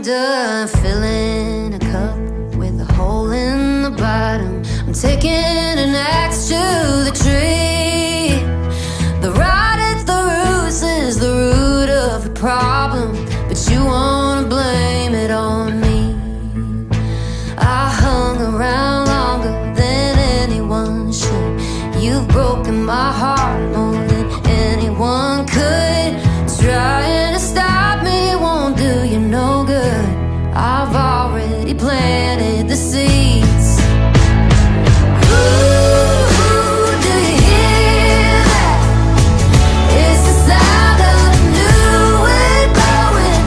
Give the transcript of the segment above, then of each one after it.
done filling a cup with a hole in the bottom. I'm taking an axe to the tree. The rot at the roots is the root of the problem, but you wanna blame it on me. I hung around longer than anyone should. You've broken my heart more than anyone could. Trying to stop me won't do you no good. I've already planted the seeds. Ooh, do you hear that? It's the sound of a new wind blowing.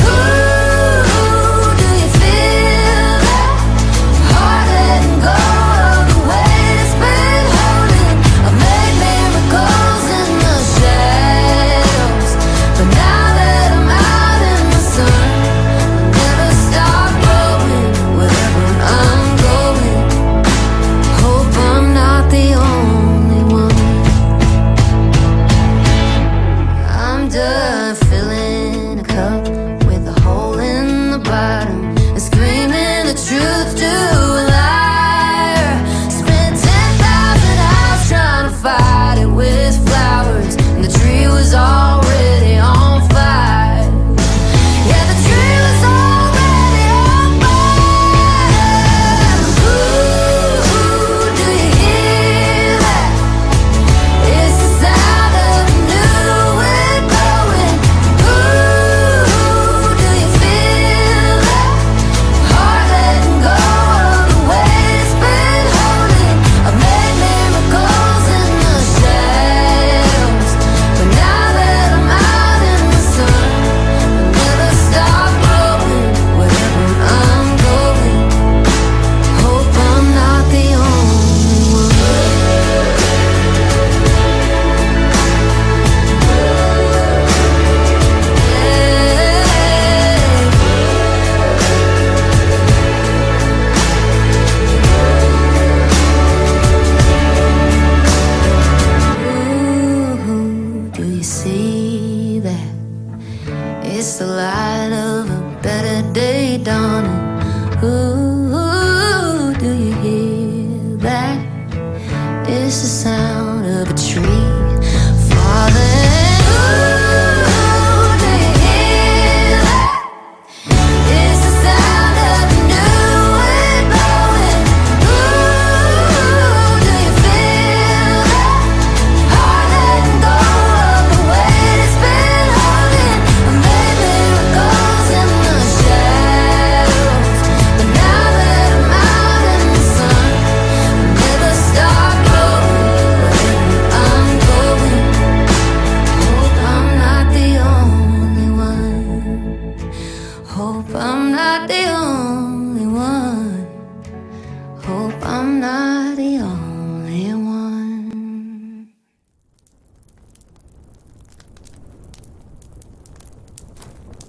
Ooh, do you feel that? Heart letting go of the weight it's been holding. I've made miracles in the shadows, but now that I'm out in the sun, I'll never stop growing wherever I'm going. Hope I'm not the only one. I'm done filling a cup with a hole in the bottom and screaming the truth to a liar. Spent 10,000 hours trying to fight it with flowers, and the tree was already on fire. Yeah, the tree was already on fire. Ooh, do you hear that? It's the sound of a new wind blowing. Ooh, do you feel that? Heart letting go of the weight it's been holding. I've made miracles in the shadows, but now that I'm out in the sun, I'll never stop growing wherever I'm going. Hope I'm not the only one. Ooh, do you see that? It's the light of a better day dawning. Ooh, do you hear that? It's the sound of a tree falling. Ooh, do you hear that? It's the sound of a new wind blowing. Ooh, do you feel that? Heart letting go of the weight it's been holding. I made miracles in the shadows, but now that I'm out in the sun, I'll never stop growing wherever I'm going. Hope I'm not the only one. Hope I'm not the only one. Hope I'm not